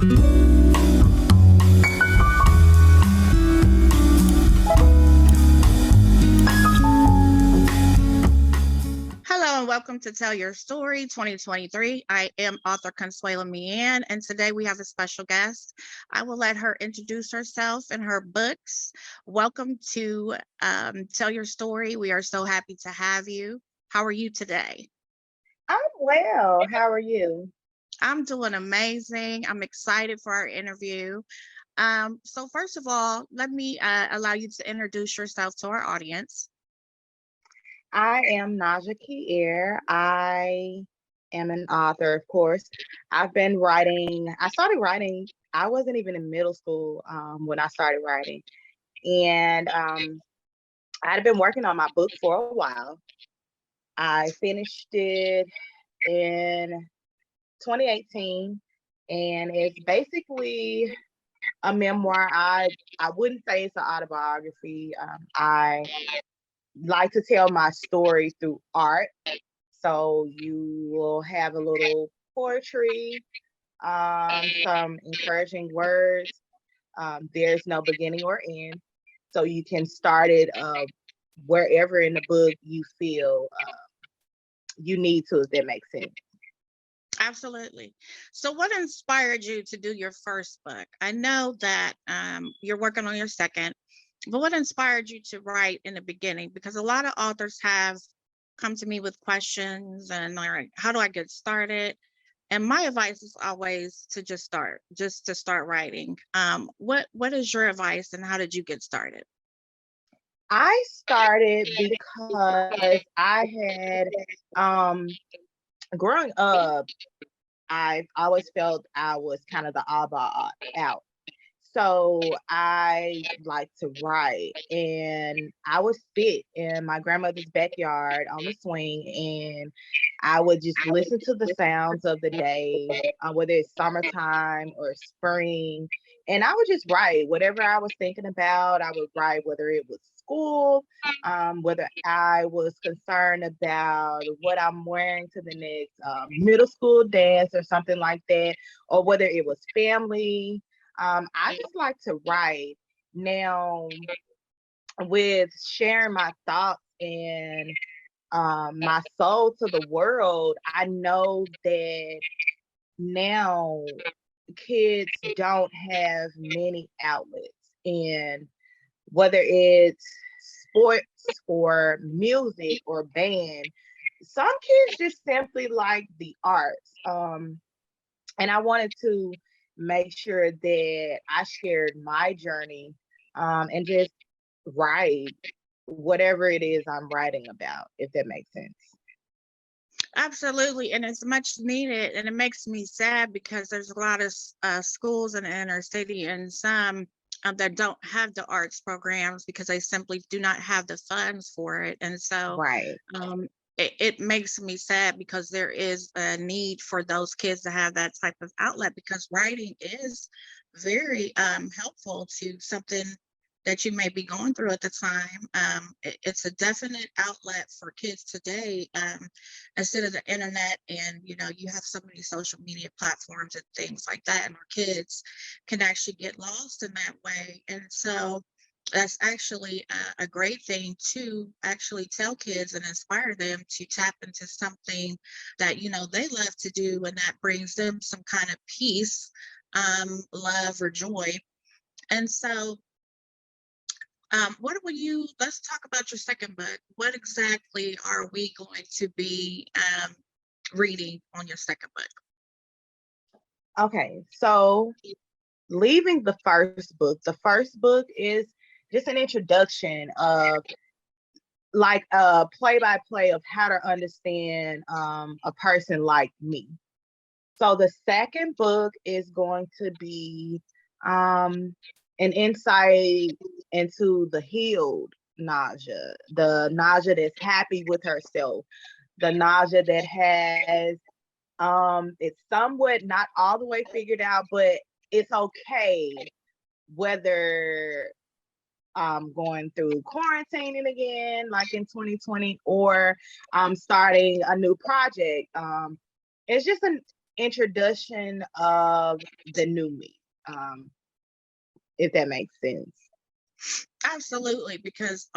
Hello and welcome to Tell Your Story 2023. I am author Consuela Meehan, and today we have a special guest. I will let her introduce herself and her books. Welcome to Tell Your Story. We are so happy to have you. How are you today? I'm well. How are you? I'm doing amazing. I'm excited for our interview. So first of all, let me allow you to introduce yourself to our audience. I am Naja Kierre. I am an author, of course. I've been writing. I started writing. I wasn't even in middle school when I started writing, and I had been working on my book for a while. I finished it in 2018, and it's basically a memoir. I wouldn't say it's an autobiography. I like to tell my story through art. So you will have a little poetry, some encouraging words. There's no beginning or end. So you can start it wherever in the book you feel you need to, if that makes sense. Absolutely. So what inspired you to do your first book? I know that you're working on your second, but what inspired you to write in the beginning? Because a lot of authors have come to me with questions and they're like, how do I get started? And my advice is always to just to start writing. What is your advice and how did you get started? I started because I had growing up, I always felt I was kind of the oddball out. So I like to write, and I would sit in my grandmother's backyard on the swing, and I would just listen to the sounds of the day, whether it's summertime or spring, and I would just write whatever I was thinking about. I would write whether it was school, whether I was concerned about what I'm wearing to the next middle school dance or something like that, or whether it was family. I just like to write. Now, with sharing my thoughts and my soul to the world, I know that now kids don't have many outlets. And whether it's sports or music or band, some kids just simply like the arts. And I wanted to make sure that I shared my journey and just write whatever it is I'm writing about, if that makes sense. Absolutely, and it's much needed, and it makes me sad because there's a lot of schools in the inner city and some that don't have the arts programs because they simply do not have the funds for it. And so Right. um, it makes me sad because there is a need for those kids to have that type of outlet because writing is very helpful to something that you may be going through at the time. It's a definite outlet for kids today instead of the internet. And, you know, you have so many social media platforms and things like that, and our kids can actually get lost in that way. And so that's actually a great thing to actually tell kids and inspire them to tap into something that, you know, they love to do and that brings them some kind of peace, love, or joy. And so what will you, let's talk about your second book. What exactly are we going to be reading on your second book? Okay, so leaving the first book is just an introduction of like a play-by-play of how to understand a person like me. So the second book is going to be an insight into the healed Naja, the Naja that's happy with herself, the Naja that has it's somewhat not all the way figured out, but it's okay whether going through quarantining again, like in 2020, or starting a new project. It's just introduction of the new me, if that makes sense. Absolutely, because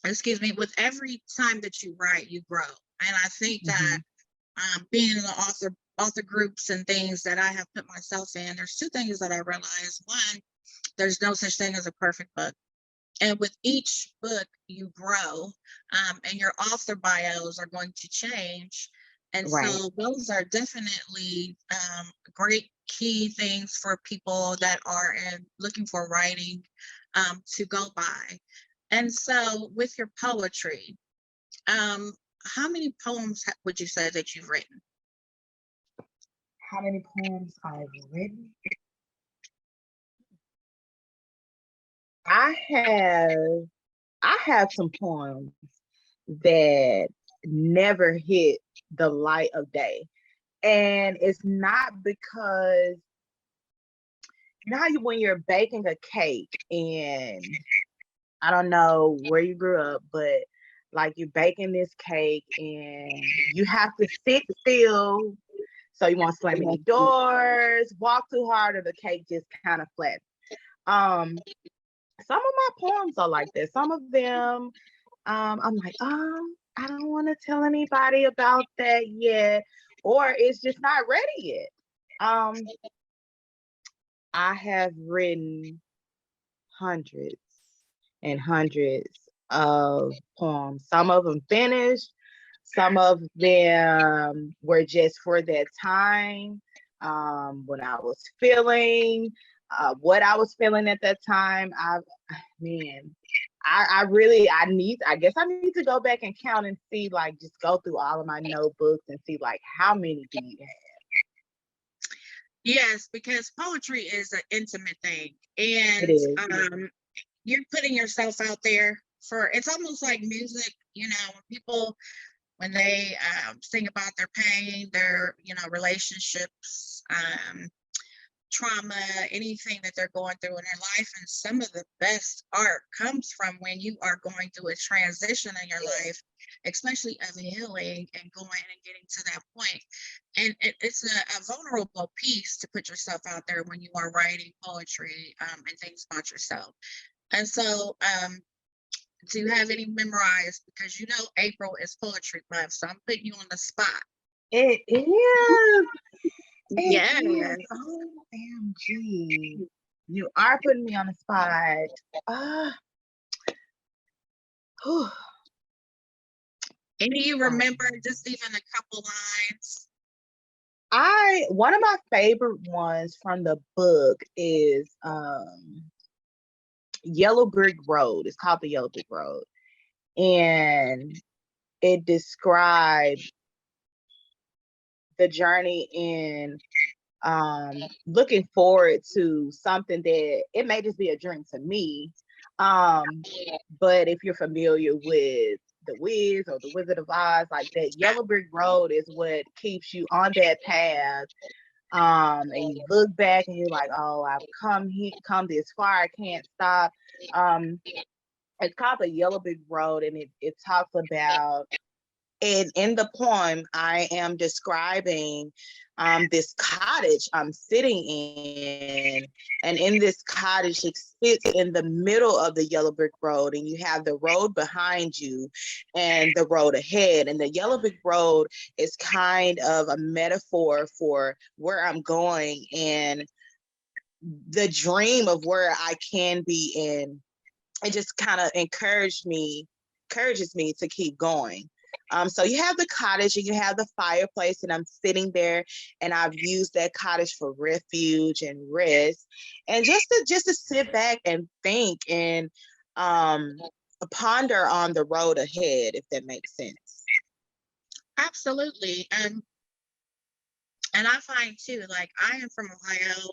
excuse me, with every time that you write, you grow. And I think that being in the author groups and things that I have put myself in, there's two things that I realized. One, there's no such thing as a perfect book. And with each book, you grow, and your author bios are going to change. And Right. so those are definitely great key things for people that are looking for writing to go by. And so with your poetry, um, how many poems would you say that you've written? How many poems I've written? I have some poems that never hit the light of day. And it's not because, you know how when you're baking a cake, and I don't know where you grew up, but like you're baking this cake and you have to sit still. So you won't slam any doors, walk too hard, or the cake just kind of flat. Um, some of my poems are like that. Some of them, I'm like, I don't want to tell anybody about that yet, or it's just not ready yet. Um, I have written hundreds and hundreds of poems. Some of them finished, some of them were just for that time, when I was feeling what I was feeling at that time. Man, I guess I need to go back and count and see, like, just go through all of my notebooks and see, like, how many do you have? Yes, because poetry is an intimate thing, It and is. you're putting yourself out there for. It's almost like music, when people when they sing about their pain, their relationships, trauma, anything that they're going through in their life. And some of the best art comes from when you are going through a transition in your life, especially of healing and going and getting to that point. And it's a vulnerable piece to put yourself out there when you are writing poetry and things about yourself. And so, do you have any memorized? Because April is poetry month, so I'm putting you on the spot. It is. It Yeah. is. OMG. You are putting me on the spot. Whew. And do you remember just even a couple lines? One of my favorite ones from the book is Yellow Brick Road. It's called the Yellow Brick Road. And it describes the journey in looking forward to something that it may just be a dream to me. But if you're familiar with The Wiz or The Wizard of Oz, like that Yellow Brick Road is what keeps you on that path. And you look back and you're like, oh, I've come this far, I can't stop. It's called the Yellow Brick Road, and it talks about, and in the poem, I am describing this cottage I'm sitting in. And in this cottage, it sits in the middle of the yellow brick road. And you have the road behind you and the road ahead. And the yellow brick road is kind of a metaphor for where I'm going and the dream of where I can be in. It just kind of encourages me to keep going. So you have the cottage and you have the fireplace, and I'm sitting there, and I've used that cottage for refuge and rest, and just to sit back and think and ponder on the road ahead, if that makes sense. Absolutely. And I find too, like, I am from Ohio.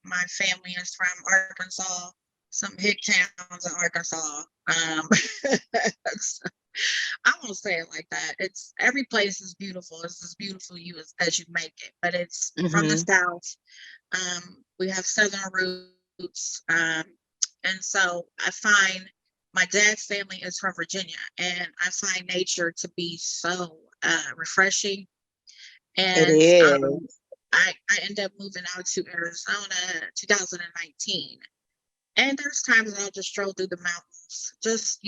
My family is from Arkansas, some hick towns in Arkansas. I won't say it like that. It's every place is beautiful. It's as beautiful as you make it. But it's from the South. We have Southern roots, and so I find my dad's family is from Virginia, and I find nature to be so refreshing. It And is. I ended up moving out to Arizona 2019. And there's times that I'll just stroll through the mountains, just,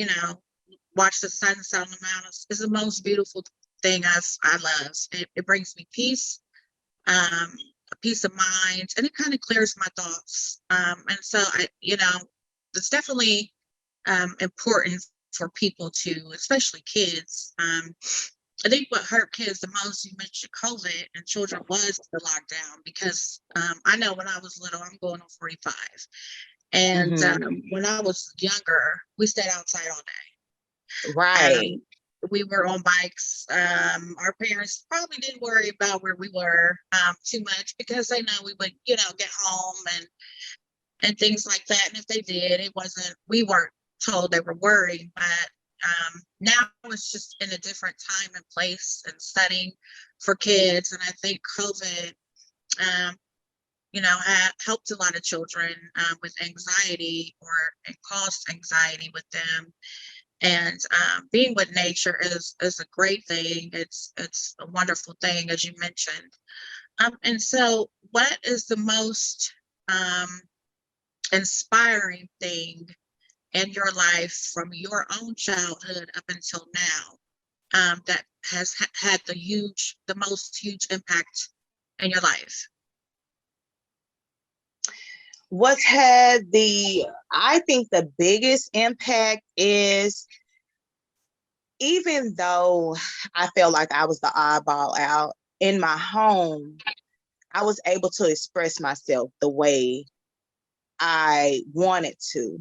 watch the sunset on the mountains. It's the most beautiful thing I love. It brings me peace, a peace of mind, and it kind of clears my thoughts. And so it's definitely important for people to, especially kids. I think what hurt kids the most, you mentioned COVID and children, was the lockdown because I know when I was little, I'm going on 45. And when I was younger, we stayed outside all day. Right. We were on bikes. Our parents probably didn't worry about where we were too much because they know we would, get home and things like that. And if they did, we weren't told they were worried. But now it's just in a different time and place and setting for kids. And I think COVID, helped a lot of children with anxiety and caused anxiety with them. And being with nature is a great thing. It's a wonderful thing, as you mentioned. And so, what is the most inspiring thing in your life from your own childhood up until now that has had the most huge impact in your life? I think the biggest impact is, even though I felt like I was the oddball out in my home, I was able to express myself the way I wanted to,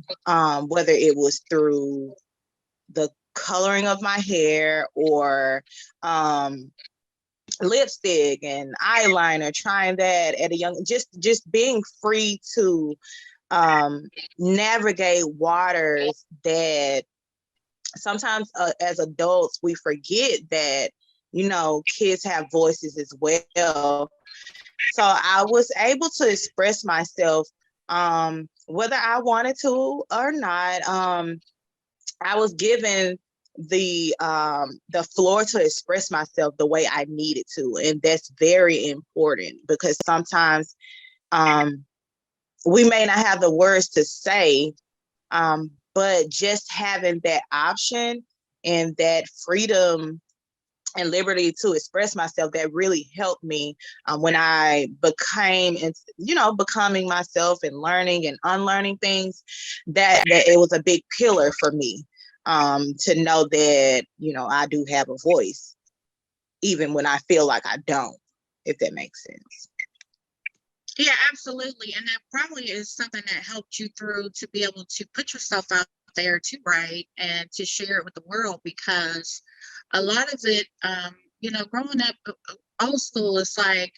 whether it was through the coloring of my hair or lipstick and eyeliner, trying that at a young, just being free to navigate waters that sometimes as adults we forget that kids have voices as well. So I was able to express myself whether I wanted to or not. I was given the floor to express myself the way I needed to, and that's very important because sometimes we may not have the words to say, but just having that option and that freedom and liberty to express myself, that really helped me when I becoming myself and learning and unlearning things, that it was a big pillar for me to know that, I do have a voice, even when I feel like I don't, if that makes sense. Yeah, absolutely. And that probably is something that helped you through to be able to put yourself out there to write and to share it with the world, because a lot of it, growing up old school, is like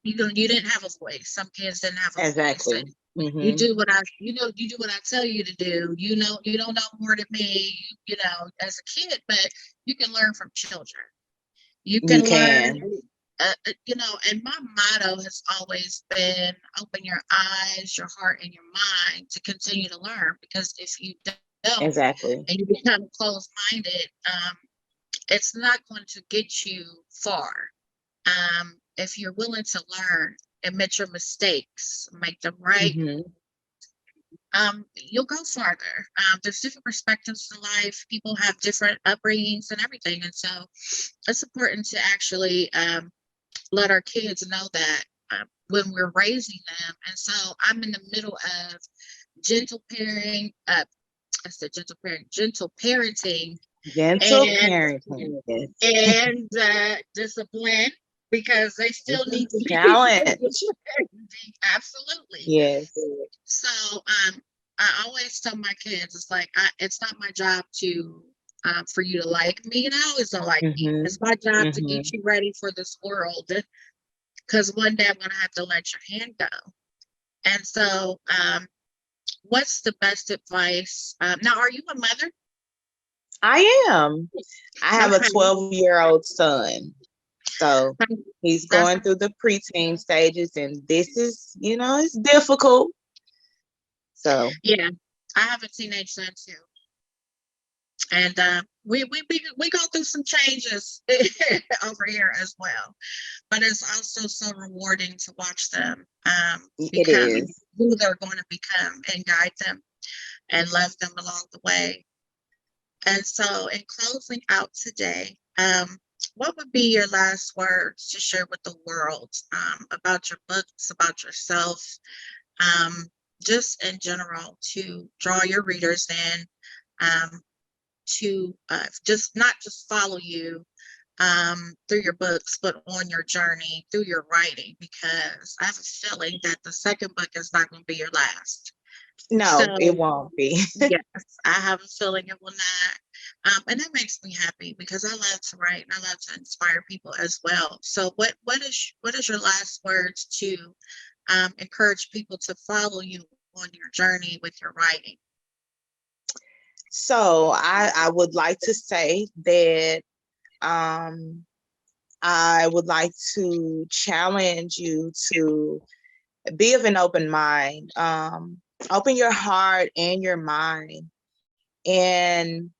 you didn't have a voice. Some kids didn't have a voice. Exactly. And you do what I tell you to do. You don't know more than me, as a kid, but you can learn from children. You You can learn, can. and my motto has always been open your eyes, your heart, and your mind to continue to learn. Because if you don't Exactly. and you become closed-minded, it's not going to get you far. If you're willing to learn, admit your mistakes, make them right, Mm-hmm. you'll go farther. There's different perspectives to life. People have different upbringings and everything. And so it's important to actually let our kids know that when we're raising them. And so I'm in the middle of gentle parenting. I said gentle parenting, Gentle and parenting. Yes. discipline, because they still need to be Challenge. absolutely. Yes. So I always tell my kids, it's like it's not my job to for you to like me, and I always don't like me. Mm-hmm. It's my job to Mm-hmm. get you ready for this world, because one day I'm gonna have to let your hand go. And so, what's the best advice? Now, are you a mother? I am. I have a Okay, 12-year-old son. So he's that's going through the preteen stages, and this is, it's difficult. So yeah. I have a teenage son too. And we go through some changes over here as well, but it's also so rewarding to watch them It become is. who they're going to become and guide them and love them along the way. And so, in closing out today, what would be your last words to share with the world about your books, about yourself, um, just in general, to draw your readers in, um, to just not just follow you through your books, but on your journey through your writing? Because I have a feeling that the second book is not going to be your last. No, it So, won't be. yes, I have a feeling it will not. And that makes me happy because I love to write and I love to inspire people as well. So what is your last words to encourage people to follow you on your journey with your writing? So I would like to say that um, I would like to challenge you to be of an open mind. Open your heart and your mind. And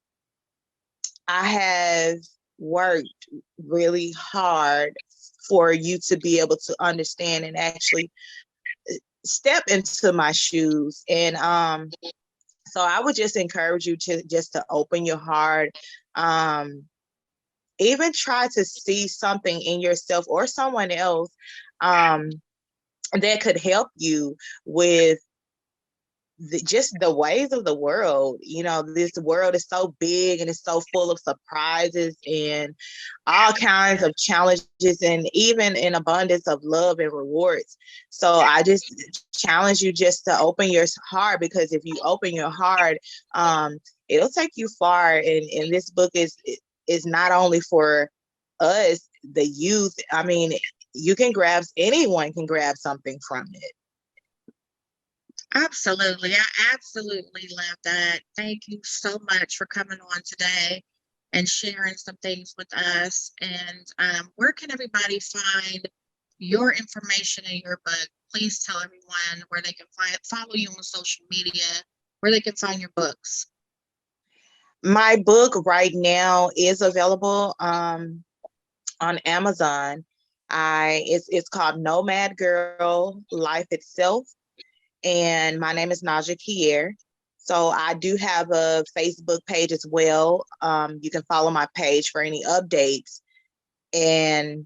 I have worked really hard for you to be able to understand and actually step into my shoes. And so I would just encourage you to just to open your heart. Um, Even try to see something in yourself or someone else um, that could help you with just the ways of the world. You know, this world is so big and it's so full of surprises and all kinds of challenges, and even an abundance of love and rewards. So I just challenge you just to open your heart, because if you open your heart, um, it'll take you far. And this book is not only for us, the youth. I mean, you can grab, anyone can grab something from it. Absolutely. I absolutely love that. Thank you so much for coming on today and sharing some things with us. And where can everybody find your information in your book? Please tell everyone where they can follow you on social media, where they can find your books. My book right now is available on Amazon. It's called Nomad Girl Life Itself, and my name is Naja Kierre. So I do have a Facebook page as well. You can follow my page for any updates, and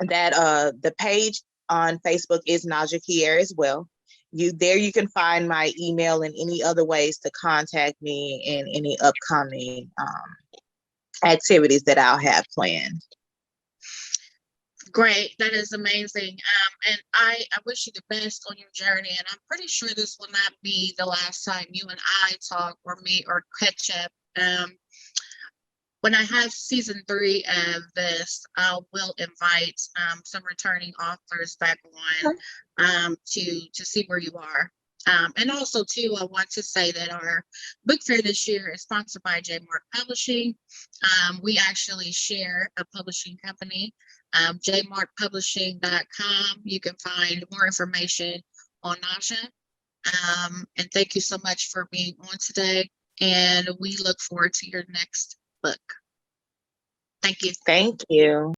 that the page on Facebook is Naja Kierre as well. You can find my email and any other ways to contact me in any upcoming activities that I'll have planned. Great. That is amazing. And I wish you the best on your journey. And I'm pretty sure this will not be the last time you and I talk or meet or catch up. When I have season 3 of this, I will invite some returning authors back on to see where you are. And also, too, I want to say that our book fair this year is sponsored by J. Mark Publishing. We actually share a publishing company, jmarkpublishing.com. You can find more information on Naja. And thank you so much for being on today. And we look forward to your next book. Thank you. Thank you.